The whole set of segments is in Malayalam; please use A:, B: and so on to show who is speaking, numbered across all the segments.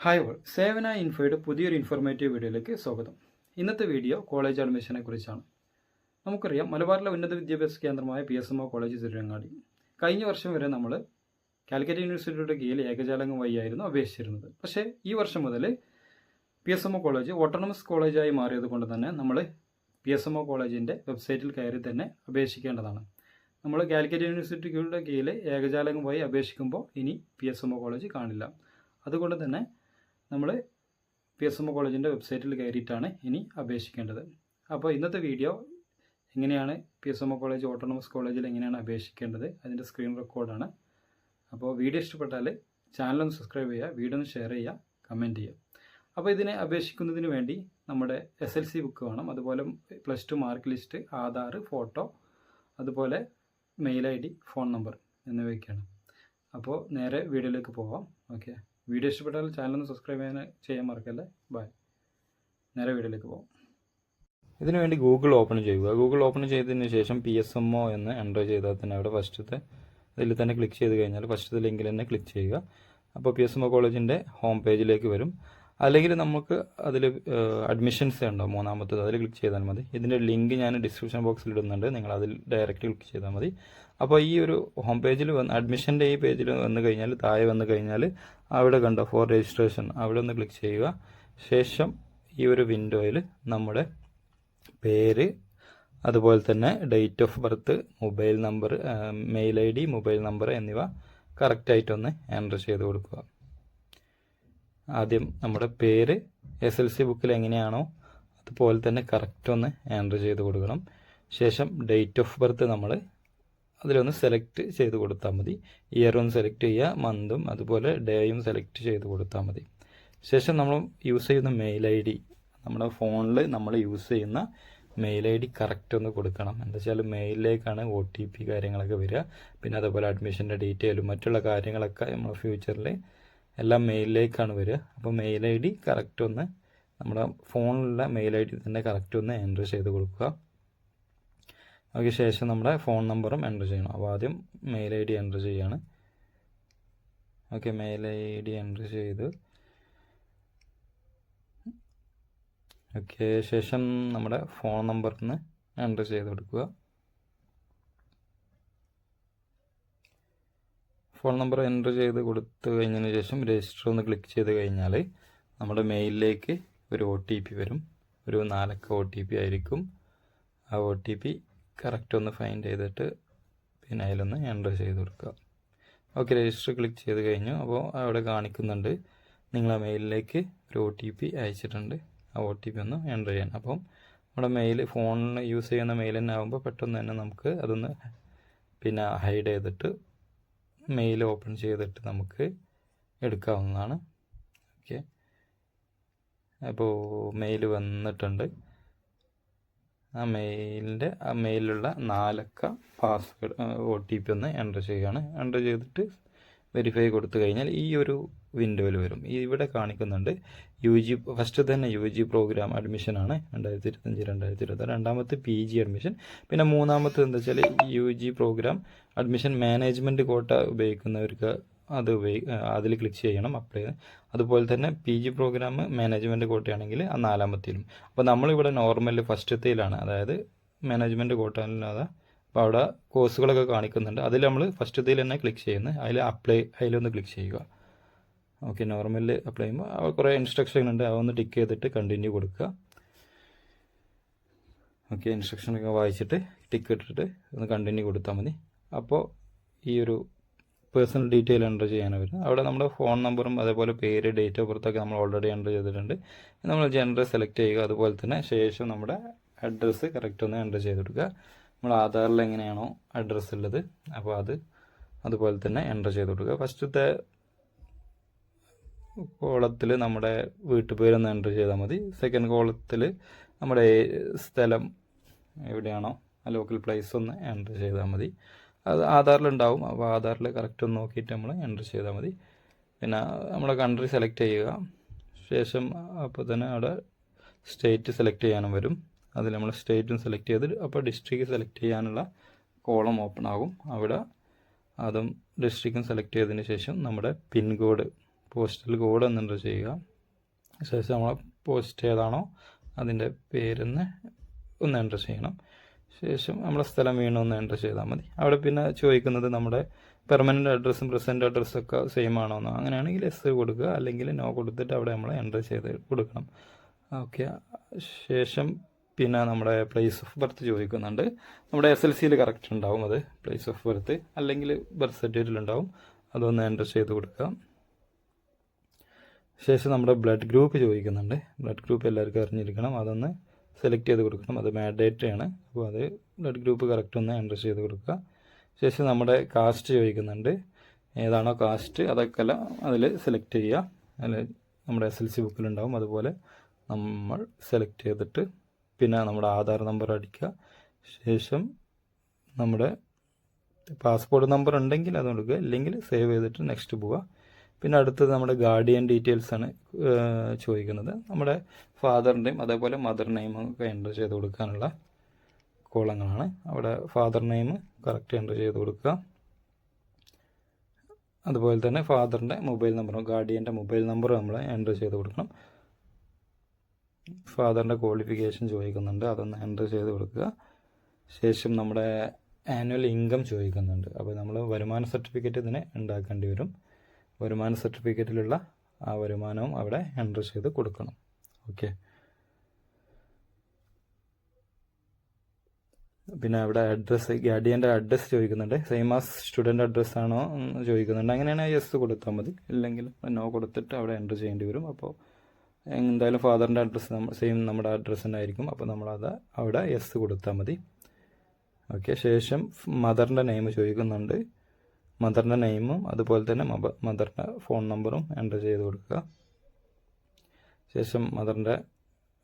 A: ഹായ് ഓൾ, സേവന ഇൻഫോയുടെ പുതിയൊരു ഇൻഫോർമേറ്റീവ് വീഡിയോയിലേക്ക് സ്വാഗതം. ഇന്നത്തെ വീഡിയോ കോളേജ് അഡ്മിഷനെ കുറിച്ചാണ്. നമുക്കറിയാം, മലബാറിലെ ഉന്നത വിദ്യാഭ്യാസ കേന്ദ്രമായ PSMO കോളേജ് തിരുരങ്ങാടി കഴിഞ്ഞ വർഷം വരെ നമ്മൾ കാലിക്കറ്റ് യൂണിവേഴ്സിറ്റിയുടെ കീഴിൽ ഏകജാലകം വഴിയായിരുന്നു അപേക്ഷിച്ചിരുന്നത്. പക്ഷേ ഈ വർഷം മുതൽ PSMO കോളേജ് ഓട്ടോണമസ് കോളേജായി മാറിയത് കൊണ്ട് തന്നെ നമ്മൾ PSMO കോളേജിൻ്റെ വെബ്സൈറ്റിൽ കയറി തന്നെ അപേക്ഷിക്കേണ്ടതാണ്. നമ്മൾ കാലിക്കറ്റ് യൂണിവേഴ്സിറ്റിയുടെ കീഴിൽ ഏകജാലകം വഴി അപേക്ഷിക്കുമ്പോൾ ഇനി PSMO കോളേജ് കാണില്ല. അതുകൊണ്ട് തന്നെ നമ്മൾ PSMO കോളേജിൻ്റെ വെബ്സൈറ്റിൽ കയറിയിട്ടാണ് ഇനി അപേക്ഷിക്കേണ്ടത്. അപ്പോൾ ഇന്നത്തെ വീഡിയോ എങ്ങനെയാണ് PSMO കോളേജ് ഓട്ടോണമസ് കോളേജിൽ എങ്ങനെയാണ് അപേക്ഷിക്കേണ്ടത്, അതിൻ്റെ സ്ക്രീൻ റെക്കോർഡാണ്. അപ്പോൾ വീഡിയോ ഇഷ്ടപ്പെട്ടാൽ ചാനലൊന്ന് സബ്സ്ക്രൈബ് ചെയ്യുക, വീഡിയോ ഒന്ന് ഷെയർ ചെയ്യുക, കമൻറ്റ് ചെയ്യുക. അപ്പോൾ ഇതിനെ അപേക്ഷിക്കുന്നതിന് വേണ്ടി നമ്മുടെ SLC ബുക്ക് വേണം, അതുപോലെ +2 മാർക്ക് ലിസ്റ്റ്, ആധാർ, ഫോട്ടോ, അതുപോലെ മെയിൽ ID, ഫോൺ നമ്പർ എന്നിവയൊക്കെയാണ്. അപ്പോൾ നേരെ വീഡിയോയിലേക്ക് പോവാം. ഓക്കെ, വീഡിയോ ഇഷ്ടപ്പെട്ടാൽ ചാനലൊന്ന് സബ്സ്ക്രൈബ് ചെയ്യാൻ മറക്കല്ലേ. ബൈ. നേരെ വീഡിയോയിലേക്ക് പോകാം.
B: ഇതിനു വേണ്ടി ഗൂഗിൾ ഓപ്പൺ ചെയ്യുക. ഗൂഗിൾ ഓപ്പൺ ചെയ്തതിന് ശേഷം PSMO എന്ന് എൻ്റർ ചെയ്താൽ തന്നെ അവിടെ ഫസ്റ്റത്തെ ഇതിൽ തന്നെ ക്ലിക്ക് ചെയ്ത് കഴിഞ്ഞാൽ ഫസ്റ്റത്തെ ലിങ്കിൽ തന്നെ ക്ലിക്ക് ചെയ്യുക. അപ്പോൾ PSMO കോളേജിൻ്റെ ഹോം പേജിലേക്ക് വരും. അല്ലെങ്കിൽ നമുക്ക് അതിൽ അഡ്മിഷൻസ് ഉണ്ടാവും, മൂന്നാമത്തത്, അതിൽ ക്ലിക്ക് ചെയ്താൽ മതി. ഇതിൻ്റെ ലിങ്ക് ഞാൻ ഡിസ്ക്രിപ്ഷൻ ബോക്സിൽ ഇടുന്നുണ്ട്, നിങ്ങൾ അതിൽ ഡയറക്റ്റ് ക്ലിക്ക് ചെയ്താൽ മതി. അപ്പോൾ ഈ ഒരു ഹോം പേജിൽ അഡ്മിഷൻ്റെ ഈ പേജിൽ വന്നു കഴിഞ്ഞാൽ, താഴെ വന്നു കഴിഞ്ഞാൽ അവിടെ കണ്ടോ ഫോർ രജിസ്ട്രേഷൻ, അവിടെ ഒന്ന് ക്ലിക്ക് ചെയ്യുക. ശേഷം ഈ ഒരു വിൻഡോയിൽ നമ്മുടെ പേര്, അതുപോലെ തന്നെ date of birth, mobile number, mail ID, mobile number എന്നിവ കറക്റ്റായിട്ടൊന്ന് എൻ്റർ ചെയ്ത് കൊടുക്കുക. ആദ്യം നമ്മുടെ പേര് SLC ബുക്കിൽ എങ്ങനെയാണോ അതുപോലെ തന്നെ കറക്റ്റ് ഒന്ന് എൻ്റർ ചെയ്ത് കൊടുക്കണം. ശേഷം ഡേറ്റ് ഓഫ് ബർത്ത് നമ്മൾ അതിലൊന്ന് സെലക്ട് ചെയ്ത് കൊടുത്താൽ മതി. ഇയർ ഒന്ന് സെലക്ട് ചെയ്യുക, മന്തും അതുപോലെ ഡേയും സെലക്ട് ചെയ്ത് കൊടുത്താൽ മതി. ശേഷം നമ്മൾ യൂസ് ചെയ്യുന്ന മെയിൽ ID, നമ്മുടെ ഫോണിൽ നമ്മൾ യൂസ് ചെയ്യുന്ന മെയിൽ ID കറക്റ്റ് ഒന്ന് കൊടുക്കണം. എന്താ വെച്ചാൽ മെയിലിലേക്കാണ് OTP കാര്യങ്ങളൊക്കെ വരിക. പിന്നെ അതുപോലെ അഡ്മിഷൻ്റെ ഡീറ്റെയിലും മറ്റുള്ള കാര്യങ്ങളൊക്കെ നമ്മൾ ഫ്യൂച്ചറിൽ എല്ലാം മെയിലിലേക്കാണ് വരിക. അപ്പോൾ മെയിൽ ID കറക്റ്റ് ഒന്ന് നമ്മുടെ ഫോണിലുള്ള മെയിൽ ID തന്നെ കറക്റ്റ് ഒന്ന് എൻ്റർ ചെയ്ത് കൊടുക്കുക. അതിന് ശേഷം നമ്മുടെ ഫോൺ നമ്പറും എൻ്റർ ചെയ്യണം. അപ്പോൾ ആദ്യം മെയിൽ ID എൻ്റർ ചെയ്യാണ്. ഓക്കെ, മെയിൽ ID എൻ്റർ ചെയ്ത് ഓക്കെ, ശേഷം നമ്മുടെ ഫോൺ നമ്പറിൽ എൻ്റർ ചെയ്ത് കൊടുക്കുക. ഫോൺ നമ്പർ എൻ്റർ ചെയ്ത് കൊടുത്തു കഴിഞ്ഞതിന് ശേഷം രജിസ്റ്റർ ഒന്ന് ക്ലിക്ക് ചെയ്ത് കഴിഞ്ഞാൽ നമ്മുടെ മെയിലിലേക്ക് ഒരു OTP വരും. ഒരു 4 അക്ക OTP ആയിരിക്കും. ആ OTP കറക്റ്റ് ഒന്ന് ഫൈൻഡ് ചെയ്തിട്ട് പിന്നെ അതിലൊന്ന് എൻ്റർ ചെയ്ത് കൊടുക്കുക. ഓക്കെ, രജിസ്റ്റർ ക്ലിക്ക് ചെയ്ത് കഴിഞ്ഞു. അപ്പോൾ അവിടെ കാണിക്കുന്നുണ്ട് നിങ്ങളെ മെയിലിലേക്ക് ഒരു OTP അയച്ചിട്ടുണ്ട്. ആ OTP ഒന്ന് എൻ്റർ ചെയ്യാൻ. അപ്പം നമ്മുടെ മെയിൽ, ഫോണിൽ യൂസ് ചെയ്യുന്ന മെയിൽ തന്നെ ആകുമ്പോൾ പെട്ടെന്ന് തന്നെ നമുക്ക് അതൊന്ന് പിന്നെ ഹൈഡ് ചെയ്തിട്ട് മെയിൽ ഓപ്പൺ ചെയ്തിട്ട് നമുക്ക് എടുക്കാവുന്നതാണ്. ഓക്കെ, അപ്പോൾ മെയിൽ വന്നിട്ടുണ്ട്. ആ മെയിലുള്ള 4 അക്ക പാസ്വേഡ് OTP ഒന്ന് എൻ്റർ ചെയ്യുകയാണ്. എൻ്റർ ചെയ്തിട്ട് വെരിഫൈ കൊടുത്തു കഴിഞ്ഞാൽ ഈ ഒരു വിൻഡോയിൽ വരും. ഇവിടെ കാണിക്കുന്നുണ്ട് UG, ഫസ്റ്റ് തന്നെ UG പ്രോഗ്രാം അഡ്മിഷനാണ് 2025-2026. രണ്ടാമത്തെ PG അഡ്മിഷൻ. പിന്നെ മൂന്നാമത്തെ എന്താ വെച്ചാൽ UG പ്രോഗ്രാം അഡ്മിഷൻ മാനേജ്മെൻറ്റ് കോട്ട ഉപയോഗിക്കുന്നവർക്ക് അതിൽ ക്ലിക്ക് ചെയ്യണം, അപ്ലൈ. അതുപോലെ തന്നെ PG പ്രോഗ്രാം മാനേജ്മെൻറ്റ് കോട്ടയാണെങ്കിൽ ആ 4-ത്തിലും. അപ്പോൾ നമ്മളിവിടെ നോർമൽ ഫസ്റ്റത്തേലാണ്, അതായത് മാനേജ്മെൻറ്റ് കോട്ടയില്ലാതെ. അപ്പോൾ അവിടെ കോഴ്സുകളൊക്കെ കാണിക്കുന്നുണ്ട്, അതിൽ നമ്മൾ ഫസ്റ്റത്തേൽ തന്നെ ക്ലിക്ക് ചെയ്യുന്നത്. അതിലൊന്ന് ക്ലിക്ക് ചെയ്യുക. ഓക്കെ, നോർമലിൽ അപ്ലൈ ചെയ്യുമ്പോൾ കുറേ ഇൻസ്ട്രക്ഷൻ ഉണ്ട്, അതൊന്ന് ടിക്ക് ചെയ്തിട്ട് കണ്ടിന്യൂ കൊടുക്കുക. ഓക്കെ, ഇൻസ്ട്രക്ഷനൊക്കെ വായിച്ചിട്ട് ടിക്ക് ഇട്ടിട്ട് ഒന്ന് കണ്ടിന്യൂ കൊടുത്താൽ മതി. അപ്പോൾ ഈ ഒരു പേഴ്സണൽ ഡീറ്റെയിൽ എൻ്റർ ചെയ്യാൻ വരും. അവിടെ നമ്മുടെ ഫോൺ നമ്പറും അതേപോലെ പേര്, ഡേറ്റ് ഓഫ് ബർത്തൊക്കെ നമ്മൾ ഓൾറെഡി എൻ്റർ ചെയ്തിട്ടുണ്ട്. നമ്മൾ ജെൻഡർ സെലക്ട് ചെയ്യുക. അതുപോലെ തന്നെ ശേഷം നമ്മുടെ അഡ്രസ്സ് കറക്റ്റ് ഒന്ന് എൻ്റർ ചെയ്ത് കൊടുക്കുക. നമ്മൾ ആധാറിൽ എങ്ങനെയാണോ അഡ്രസ്സ് ഉള്ളത് അപ്പോൾ അതുപോലെ തന്നെ എൻ്റർ ചെയ്ത് കൊടുക്കുക. ഫസ്റ്റത്തെ കോളത്തിൽ നമ്മുടെ വീട്ടുപേരൊന്ന് എൻ്റർ ചെയ്താൽ മതി. സെക്കൻഡ് കോളത്തിൽ നമ്മുടെ സ്ഥലം എവിടെയാണോ ആ ലോക്കൽ പ്ലേസ് ഒന്ന് എൻ്റർ ചെയ്താൽ മതി. അത് ആധാറിലുണ്ടാവും. അപ്പോൾ ആധാറിൽ കറക്റ്റ് ഒന്ന് നോക്കിയിട്ട് നമ്മൾ എൻ്റർ ചെയ്താൽ മതി. പിന്നെ നമ്മുടെ കൺട്രി സെലക്ട് ചെയ്യുക. ശേഷം അപ്പോൾ തന്നെ അവിടെ സ്റ്റേറ്റ് സെലക്ട് ചെയ്യാനും വരും. അതിൽ നമ്മൾ സ്റ്റേറ്റും സെലക്ട് ചെയ്ത് അപ്പോൾ ഡിസ്ട്രിക്റ്റ് സെലക്ട് ചെയ്യാനുള്ള കോളം ഓപ്പൺ ആകും. അവിടെ അതും ഡിസ്ട്രിക്റ്റും സെലക്ട് ചെയ്തതിന് ശേഷം നമ്മുടെ പിൻകോഡ് പോസ്റ്റൽ കോഡ് ഒന്ന് എൻ്റർ ചെയ്യുക. ശേഷം നമ്മൾ പോസ്റ്റ് ഏതാണോ അതിൻ്റെ പേരെന്ന് ഒന്ന് എൻ്റർ ചെയ്യണം. ശേഷം നമ്മളെ സ്ഥലം വീണ്ടും ഒന്ന് എൻ്റർ ചെയ്താൽ മതി. അവിടെ പിന്നെ ചോദിക്കുന്നത് നമ്മുടെ പെർമനൻ്റ് അഡ്രസ്സും പ്രസൻറ്റ് അഡ്രസ്സും ഒക്കെ സെയിം ആണോ എന്നോ. അങ്ങനെയാണെങ്കിൽ എസ് കൊടുക്കുക, അല്ലെങ്കിൽ നോ കൊടുത്തിട്ട് അവിടെ നമ്മൾ എൻ്റർ ചെയ്ത് കൊടുക്കണം. ഓക്കെ. ശേഷം പിന്നെ നമ്മുടെ പ്ലേസ് ഓഫ് ബർത്ത് ചോദിക്കുന്നുണ്ട്. നമ്മുടെ SLCയിൽ കറക്റ്റ് ഉണ്ടാവും അത് പ്ലേസ് ഓഫ് ബർത്ത്, അല്ലെങ്കിൽ ബർത്ത് സർട്ടിഫിക്കറ്റിൽ ഉണ്ടാവും. അതൊന്ന് എൻ്റർ ചെയ്ത് കൊടുക്കുക. ശേഷം നമ്മുടെ ബ്ലഡ് ഗ്രൂപ്പ് ചോദിക്കുന്നുണ്ട്. ബ്ലഡ് ഗ്രൂപ്പ് എല്ലാവർക്കും അറിഞ്ഞിരിക്കണം. അതൊന്ന് സെലക്ട് ചെയ്ത് കൊടുക്കണം. അത് മാൻഡേറ്ററി ആണ്. അപ്പോൾ അത് ബ്ലഡ് ഗ്രൂപ്പ് കറക്റ്റ് ഒന്ന് എൻ്റർ ചെയ്ത് കൊടുക്കുക. ശേഷം നമ്മുടെ കാസ്റ്റ് ചോദിക്കുന്നുണ്ട്. ഏതാണോ കാസ്റ്റ് അതൊക്കെ അതിൽ സെലക്ട് ചെയ്യുക. അതിൽ നമ്മുടെ SLC ബുക്കിലുണ്ടാവും. അതുപോലെ നമ്മൾ സെലക്ട് ചെയ്തിട്ട് പിന്നെ നമ്മുടെ ആധാർ നമ്പർ അടിക്കുക. ശേഷം നമ്മുടെ പാസ്പോർട്ട് നമ്പർ ഉണ്ടെങ്കിൽ അത് കൊടുക്കുക, ഇല്ലെങ്കിൽ സേവ് ചെയ്തിട്ട് നെക്സ്റ്റ് പോവുക. പിന്നെ അടുത്തത് നമ്മുടെ ഗാർഡിയൻ ഡീറ്റെയിൽസ് ആണ് ചോദിക്കുന്നത്. നമ്മുടെ ഫാദറിൻ്റെയും അതേപോലെ മദർ നെയിമും ഒക്കെ എൻ്റർ ചെയ്ത് കൊടുക്കാനുള്ള കോളങ്ങളാണ്. അവിടെ ഫാദർ നെയിം കറക്റ്റ് എൻ്റർ ചെയ്ത് കൊടുക്കുക. അതുപോലെ തന്നെ ഫാദറിൻ്റെ മൊബൈൽ നമ്പറും ഗാർഡിയൻ്റെ മൊബൈൽ നമ്പറും നമ്മൾ എൻ്റർ ചെയ്ത് കൊടുക്കണം. ഫാദറിൻ്റെ ക്വാളിഫിക്കേഷൻ ചോദിക്കുന്നുണ്ട്, അതൊന്ന് എൻ്റർ ചെയ്ത് കൊടുക്കുക. ശേഷം നമ്മുടെ ആനുവൽ ഇൻകം ചോദിക്കുന്നുണ്ട്. അപ്പോൾ നമ്മൾ വരുമാന സർട്ടിഫിക്കറ്റ് ഇതിന് ഉണ്ടാക്കേണ്ടി വരും. വരുമാന സർട്ടിഫിക്കറ്റിലുള്ള ആ വരുമാനവും അവിടെ എൻ്റർ ചെയ്ത് കൊടുക്കണം. ഓക്കെ. പിന്നെ അവിടെ അഡ്രസ്സ്, ഗാർഡിയൻ്റെ അഡ്രസ്സ് ചോദിക്കുന്നുണ്ട്. സെയിം ആസ് സ്റ്റുഡൻ്റ് അഡ്രസ്സ് ആണോ എന്ന് ചോദിക്കുന്നുണ്ട്. അങ്ങനെയാണെങ്കിൽ യെസ് കൊടുത്താൽ മതി, ഇല്ലെങ്കിൽ നോ കൊടുത്തിട്ട് അവിടെ എൻ്റർ ചെയ്യേണ്ടി വരും. അപ്പോൾ എന്തായാലും ഫാദറിൻ്റെ അഡ്രസ്സ് സെയിം നമ്മുടെ അഡ്രസ്സ് തന്നെ ആയിരിക്കും. അപ്പോൾ നമ്മളത് അവിടെ യെസ് കൊടുത്താൽ മതി. ഓക്കെ. ശേഷം മദറിൻ്റെ നെയിം ചോദിക്കുന്നുണ്ട്. മദറിൻ്റെ നെയിമും അതുപോലെ തന്നെ മദറിൻ്റെ ഫോൺ നമ്പറും എൻ്റർ ചെയ്ത് കൊടുക്കുക. ശേഷം മദറിൻ്റെ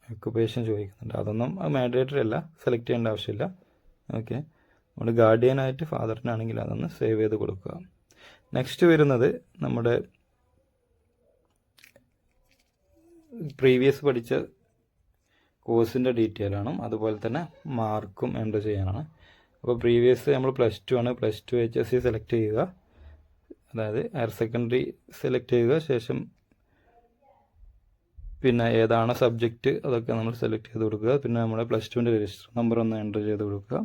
B: ഒക്കുപേഷൻ ചോദിക്കുന്നുണ്ട്. അതൊന്നും മാൻഡേറ്ററി അല്ല, സെലക്ട് ചെയ്യേണ്ട ആവശ്യമില്ല. ഓക്കെ. നമ്മുടെ ഗാർഡിയനായിട്ട് ഫാദറിനാണെങ്കിൽ അതൊന്ന് സേവ് ചെയ്ത് കൊടുക്കുക. നെക്സ്റ്റ് വരുന്നത് നമ്മുടെ പ്രീവിയസ് പഠിച്ച കോഴ്സിൻ്റെ ഡീറ്റെയിൽ ആണ്. അതുപോലെ തന്നെ മാർക്കും എൻ്റർ ചെയ്യാനാണ്. അപ്പോൾ പ്രീവിയസ് നമ്മൾ +2 ആണ്. +2 HSC സെലക്ട് ചെയ്യുക, അതായത് ഹയർ സെക്കൻഡറി സെലക്ട് ചെയ്യുക. ശേഷം പിന്നെ ഏതാണ് സബ്ജക്റ്റ് അതൊക്കെ നമ്മൾ സെലക്ട് ചെയ്ത് കൊടുക്കുക. പിന്നെ നമ്മുടെ +2ൻ്റെ രജിസ്റ്റർ നമ്പർ ഒന്ന് എൻ്റർ ചെയ്ത് കൊടുക്കുക.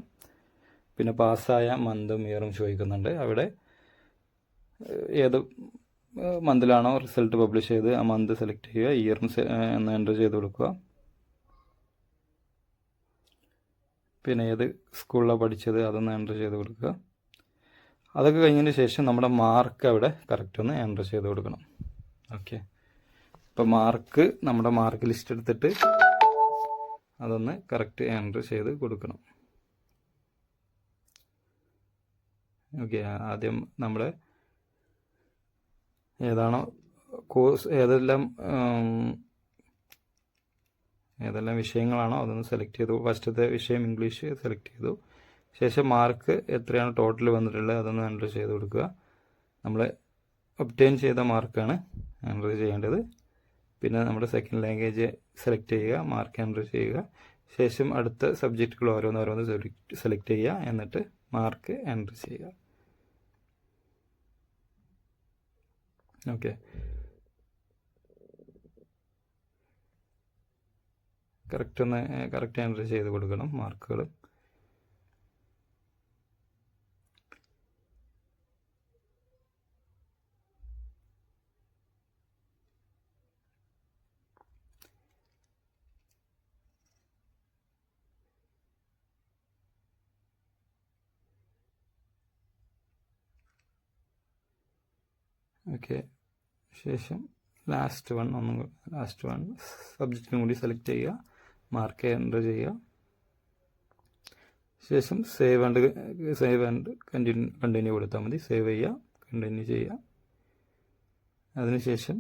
B: പിന്നെ പാസ്സായ മന്തും ഇയറും ചോദിക്കുന്നുണ്ട്. അവിടെ ഏത് മന്തിലാണോ റിസൾട്ട് പബ്ലിഷ് ചെയ്ത് ആ മന്ത് സെലക്ട് ചെയ്യുക, ഇയറും എന്ന് എൻ്റർ ചെയ്ത് കൊടുക്കുക. പിന്നെ ഏത് സ്കൂളിലാണ് പഠിച്ചത് അതൊന്ന് എൻ്റർ ചെയ്ത് കൊടുക്കുക. അതൊക്കെ കഴിഞ്ഞതിന് ശേഷം നമ്മുടെ മാർക്ക് അവിടെ കറക്റ്റ് ഒന്ന് എൻ്റർ ചെയ്ത് കൊടുക്കണം. ഓക്കെ. ഇപ്പോൾ മാർക്ക് നമ്മുടെ മാർക്ക് ലിസ്റ്റ് എടുത്തിട്ട് അതൊന്ന് കറക്റ്റ് എൻ്റർ ചെയ്ത് കൊടുക്കണം. ഓക്കെ. ആദ്യം നമ്മുടെ ഏതാണോ കോഴ്സ് ഏതെല്ലാം വിഷയങ്ങളാണോ അതൊന്ന് സെലക്ട് ചെയ്തു. ഫസ്റ്റത്തെ വിഷയം ഇംഗ്ലീഷ് സെലക്ട് ചെയ്തു. ശേഷം മാർക്ക് എത്രയാണ് ടോട്ടൽ വന്നിട്ടുള്ളത് അതൊന്ന് എൻ്റർ ചെയ്ത് കൊടുക്കുക. നമ്മൾ ഒബ്റ്റെയിൻ ചെയ്ത മാർക്കാണ് എൻ്റർ ചെയ്യേണ്ടത്. പിന്നെ നമ്മുടെ സെക്കൻഡ് ലാംഗ്വേജ് സെലക്ട് ചെയ്യുക, മാർക്ക് എൻ്റർ ചെയ്യുക. ശേഷം അടുത്ത സബ്ജക്റ്റുകൾ ഓരോന്നോരോന്ന് സെലക്ട് ചെയ്യുക, എന്നിട്ട് മാർക്ക് എൻ്റർ ചെയ്യുക. ഓക്കെ. കറക്റ്റ് എൻ്റർ ചെയ്ത് കൊടുക്കണം മാർക്കുകൾ. ഓക്കെ. ശേഷം ലാസ്റ്റ് വൺ സബ്ജക്റ്റും കൂടി സെലക്ട് ചെയ്യുക, മാർക്ക് എൻ്റർ ചെയ്യുക. ശേഷം സേവ് ആൻഡ് കണ്ടിന്യൂ കൊടുത്താൽ മതി. സേവ് ചെയ്യുക, കണ്ടിന്യൂ ചെയ്യുക. അതിനുശേഷം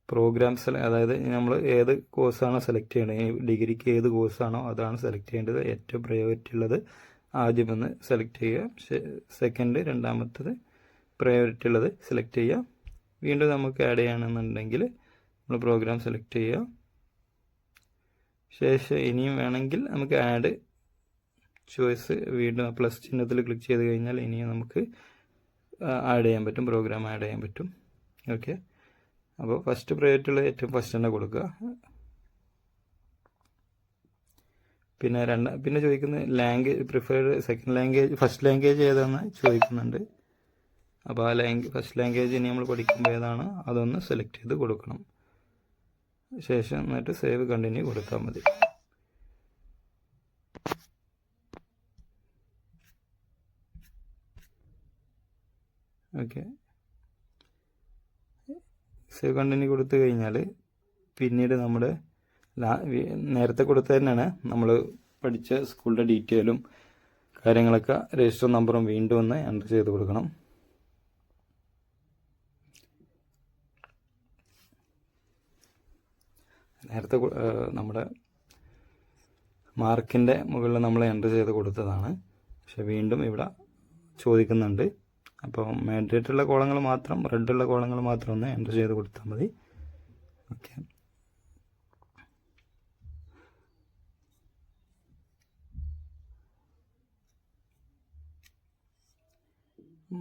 B: പ്രോഗ്രാംസ്, അതായത് നമ്മൾ ഏത് കോഴ്സാണോ സെലക്ട് ചെയ്യേണ്ടത്, ഡിഗ്രിക്ക് ഏത് കോഴ്സാണോ അതാണ് സെലക്ട് ചെയ്യേണ്ടത്. ഏറ്റവും പ്രയോറിറ്റി ഉള്ളത് ആദ്യം ഒന്ന് സെലക്ട് ചെയ്യുക. സെക്കൻഡ് രണ്ടാമത്തത് പ്രയോറിറ്റി ഉള്ളത് സെലക്ട് ചെയ്യുക. വീണ്ടും നമുക്ക് ആഡ് ചെയ്യണമെന്നുണ്ടെങ്കിൽ നമ്മൾ പ്രോഗ്രാം സെലക്ട് ചെയ്യുക. ശേഷം ഇനിയും വേണമെങ്കിൽ നമുക്ക് ആഡ് ചോയ്സ് വീണ്ടും പ്ലസ് ചിഹ്നത്തിൽ ക്ലിക്ക് ചെയ്ത് കഴിഞ്ഞാൽ ഇനിയും നമുക്ക് ആഡ് ചെയ്യാൻ പറ്റും, പ്രോഗ്രാം ആഡ് ചെയ്യാൻ പറ്റും. ഓക്കെ, അപ്പോൾ ഫസ്റ്റ് പ്രയോറിറ്റി ഉള്ള ഏറ്റവും ഫസ്റ്റ് തന്നെ കൊടുക്കുക. പിന്നെ ചോദിക്കുന്നത് language preferred second language first language ഏതാണെന്ന് ചോദിക്കുന്നുണ്ട്. അപ്പോൾ ആ ഫസ്റ്റ് ലാംഗ്വേജ് ഇനി നമ്മൾ പഠിക്കുമ്പോൾ ഏതാണ് അതൊന്ന് സെലക്ട് ചെയ്ത് കൊടുക്കണം. ശേഷം എന്നിട്ട് സേവ് കണ്ടിന്യൂ കൊടുത്താൽ മതി. ഓക്കെ, സേവ് കണ്ടിന്യൂ കൊടുത്തു കഴിഞ്ഞാൽ പിന്നീട് നമ്മുടെ നേരത്തെ കൊടുത്ത തന്നെയാണ് നമ്മൾ പഠിച്ച സ്കൂളിൻ്റെ ഡീറ്റെയിലും കാര്യങ്ങളൊക്കെ രജിസ്റ്റർ നമ്പറും വീണ്ടും ഒന്ന് എൻ്റർ ചെയ്ത് കൊടുക്കണം. നേരത്തെ നമ്മുടെ മാർക്കിൻ്റെ മുകളിൽ നമ്മൾ എൻ്റർ ചെയ്ത് കൊടുത്തതാണ്, പക്ഷെ വീണ്ടും ഇവിടെ ചോദിക്കുന്നുണ്ട്. അപ്പോൾ മാൻഡേറ്റുള്ള കോളങ്ങൾ മാത്രം, റെഡുള്ള കോളങ്ങൾ മാത്രം ഒന്ന് എൻ്റർ ചെയ്ത് കൊടുത്താൽ മതി. ഓക്കെ,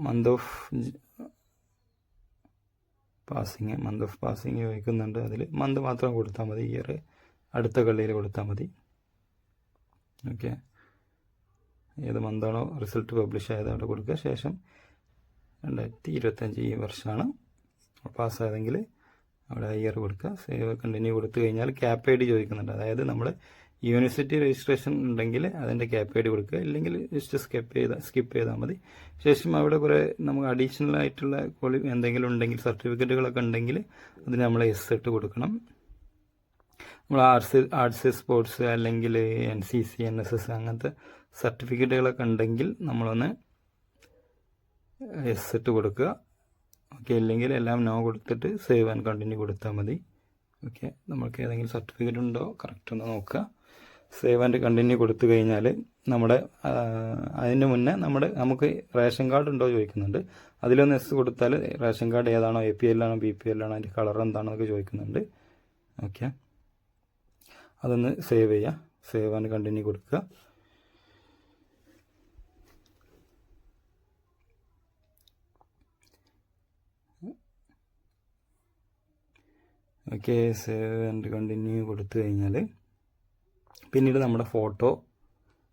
B: മന്ത് ഓഫ് പാസിങ് ചോദിക്കുന്നുണ്ട്. അതിൽ മന്ത് മാത്രം കൊടുത്താൽ മതി, ഇയർ അടുത്ത കള്ളിയിൽ കൊടുത്താൽ മതി. ഓക്കെ, ഏത് മന്താണോ റിസൾട്ട് പബ്ലിഷ് ആയത് അവിടെ കൊടുക്കുക. ശേഷം 2025 ഈ വർഷമാണ് പാസ്സായതെങ്കിൽ അവിടെ ഇയർ കൊടുക്കുക. സേവ് കണ്ടിന്യൂ കൊടുത്തു കഴിഞ്ഞാൽ ക്യാപ് ഐ ഡി ചോദിക്കുന്നുണ്ട്. അതായത് നമ്മൾ യൂണിവേഴ്സിറ്റി രജിസ്ട്രേഷൻ ഉണ്ടെങ്കിൽ അതിൻ്റെ ക്യാപ് ഐ ഡി കൊടുക്കുക, ഇല്ലെങ്കിൽ ജസ്റ്റ് സ്കിപ്പ് ചെയ്താൽ മതി. ശേഷം അവിടെ കുറേ നമുക്ക് അഡീഷണൽ ആയിട്ടുള്ള എന്തെങ്കിലും ഉണ്ടെങ്കിൽ സർട്ടിഫിക്കറ്റുകളൊക്കെ ഉണ്ടെങ്കിൽ അതിന് നമ്മൾ എസ് ഇട്ട് കൊടുക്കണം. നമ്മൾ ആർട്സ് സ്പോർട്സ് അല്ലെങ്കിൽ NCC NSS അങ്ങനത്തെ സർട്ടിഫിക്കറ്റുകളൊക്കെ ഉണ്ടെങ്കിൽ നമ്മളൊന്ന് എസ് ഇട്ട് കൊടുക്കുക. ഓക്കെ, ഇല്ലെങ്കിൽ എല്ലാം നോ കൊടുത്തിട്ട് സേവ് ആൻഡ് കണ്ടിന്യൂ കൊടുത്താൽ മതി. ഓക്കെ, നമുക്ക് ഏതെങ്കിലും സർട്ടിഫിക്കറ്റ് ഉണ്ടോ കറക്റ്റ് ഒന്ന് നോക്കുക. സേവ് ആൻഡ് കണ്ടിന്യൂ കൊടുത്തു കഴിഞ്ഞാൽ നമ്മുടെ അതിന് മുന്നേ നമുക്ക് റേഷൻ കാർഡ് ഉണ്ടോ ചോദിക്കുന്നുണ്ട്. അതിലൊന്ന് എസ് കൊടുത്താൽ റേഷൻ കാർഡ് ഏതാണോ APL ആണോ BPL ആണോ അതിൻ്റെ കളർ എന്താണെന്നൊക്കെ ചോദിക്കുന്നുണ്ട്. ഓക്കെ, അതൊന്ന് സേവ് ചെയ്യുക. സേവ് ആൻഡ് കണ്ടിന്യൂ കൊടുക്കുക. ഓക്കെ, സേവ് ആൻഡ് കണ്ടിന്യൂ കൊടുത്തു കഴിഞ്ഞാൽ പിന്നീട് നമ്മുടെ ഫോട്ടോ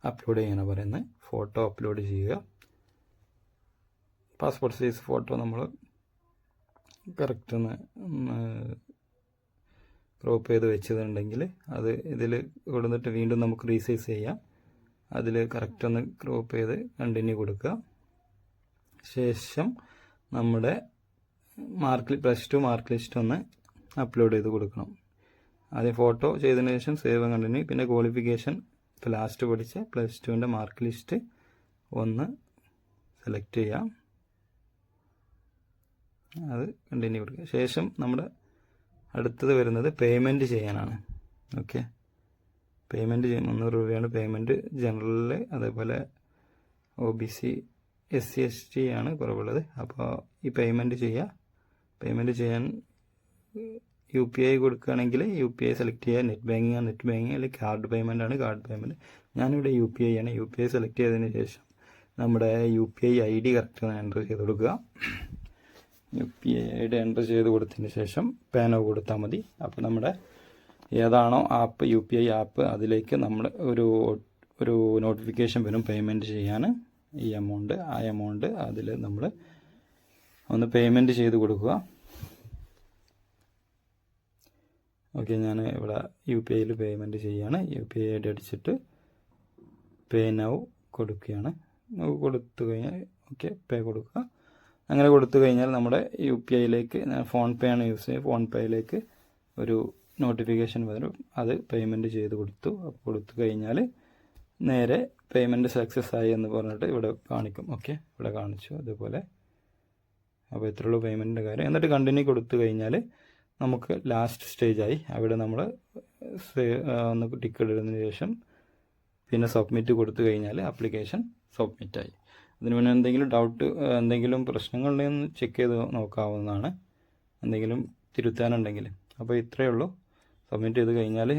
B: അപ്ലോഡ് ചെയ്യാനാണ് പറയുന്നത്. ഫോട്ടോ അപ്ലോഡ് ചെയ്യുക. പാസ്പോർട്ട് സൈസ് ഫോട്ടോ നമ്മൾ കറക്റ്റ് ഒന്ന് ക്രോപ്പ് ചെയ്ത് വെച്ചതുണ്ടെങ്കിൽ അത് ഇതിൽ കൊടുത്തിട്ട് വീണ്ടും നമുക്ക് റീസൈസ് ചെയ്യാം. അതിൽ കറക്റ്റ് ഒന്ന് ക്രോപ്പ് ചെയ്ത് കണ്ടിന്യൂ കൊടുക്കുക. ശേഷം നമ്മുടെ +2 മാർക്ക് ലിസ്റ്റ് ഒന്ന് അപ്ലോഡ് ചെയ്ത് കൊടുക്കണം. ആദ്യം ഫോട്ടോ ചെയ്തതിന് ശേഷം സേവ് കണ്ടിന്യൂ. പിന്നെ ക്വാളിഫിക്കേഷൻ ഇപ്പോൾ ലാസ്റ്റ് പഠിച്ച +2ൻ്റെ മാർക്ക് ലിസ്റ്റ് ഒന്ന് സെലക്ട് ചെയ്യാം, അത് കണ്ടിന്യൂ കൊടുക്കുക. ശേഷം നമ്മുടെ അടുത്തത് വരുന്നത് പേയ്മെൻറ്റ് ചെയ്യാനാണ്. ഓക്കെ, പേയ്മെൻറ്റ് ചെയ്യാൻ 300 രൂപയാണ് പേയ്മെൻറ്റ്. ജനറലിൽ അതേപോലെ OBC SC ST ആണ് കുറവുള്ളത്. അപ്പോൾ ഈ പേയ്മെൻറ്റ് പേയ്മെൻറ്റ് ചെയ്യാൻ UPI കൊടുക്കുകയാണെങ്കിൽ UPI സെലക്ട് ചെയ്യുക. നെറ്റ് ബാങ്കിങ് അല്ലെങ്കിൽ കാർഡ് പേയ്മെൻ്റ് ആണ് കാർഡ് പേയ്മെൻറ്റ്. ഞാനിവിടെ UPI ആണ്. UPI സെലക്ട് ചെയ്തതിന് ശേഷം നമ്മുടെ UPI ID കറക്റ്റ് എൻ്റർ ചെയ്ത് കൊടുക്കുക. UPI ID എൻ്റർ ചെയ്ത് കൊടുത്തതിന് ശേഷം പാനോ കൊടുത്താൽ മതി. അപ്പോൾ നമ്മുടെ ഏതാണോ ആപ്പ് UPI ആപ്പ് അതിലേക്ക് നമ്മൾ ഒരു നോട്ടിഫിക്കേഷൻ വരും പേയ്മെൻറ്റ് ചെയ്യാൻ. ഈ ആ എമൗണ്ട് അതിൽ നമ്മൾ ഒന്ന് പേയ്മെൻറ്റ് ചെയ്ത് കൊടുക്കുക. ഓക്കെ, ഞാൻ ഇവിടെ UPIയിൽ പേയ്മെൻറ്റ് ചെയ്യുകയാണ്. UPI ID അടിച്ചിട്ട് പേ നൗ കൊടുക്കുകയാണ്. കൊടുത്തു കഴിഞ്ഞാൽ ഓക്കെ പേ കൊടുക്കുക. അങ്ങനെ കൊടുത്തു കഴിഞ്ഞാൽ നമ്മുടെ UPIയിലേക്ക് ഫോൺ പേ ആണ് യൂസ് ചെയ്യുക. ഫോൺ പേയിലേക്ക് ഒരു നോട്ടിഫിക്കേഷൻ വരും. അത് പേയ്മെൻറ്റ് ചെയ്ത് കൊടുത്തു കഴിഞ്ഞാൽ നേരെ പേയ്മെൻറ്റ് സക്സസ് ആയി എന്ന് പറഞ്ഞിട്ട് ഇവിടെ കാണിക്കും. ഓക്കെ, ഇവിടെ കാണിച്ചു അതുപോലെ. അപ്പോൾ ഇത്രയുള്ള പേയ്മെൻറ്റിൻ്റെ കാര്യം. എന്നിട്ട് കണ്ടിന്യൂ കൊടുത്തു കഴിഞ്ഞാൽ നമുക്ക് ലാസ്റ്റ് സ്റ്റേജായി. അവിടെ നമ്മൾ ഒന്ന് ടിക്ക് ഇടുന്നതിന് ശേഷം പിന്നെ സബ്മിറ്റ് കൊടുത്തു കഴിഞ്ഞാൽ ആപ്ലിക്കേഷൻ സബ്മിറ്റായി. അതിന് മുന്നേ എന്തെങ്കിലും ഡൗട്ട് എന്തെങ്കിലും പ്രശ്നങ്ങളുണ്ടെന്ന് ചെക്ക് ചെയ്ത് നോക്കാവുന്നതാണ്, എന്തെങ്കിലും തിരുത്താനുണ്ടെങ്കിൽ. അപ്പോൾ ഇത്രയേ ഉള്ളൂ. സബ്മിറ്റ് ചെയ്ത് കഴിഞ്ഞാൽ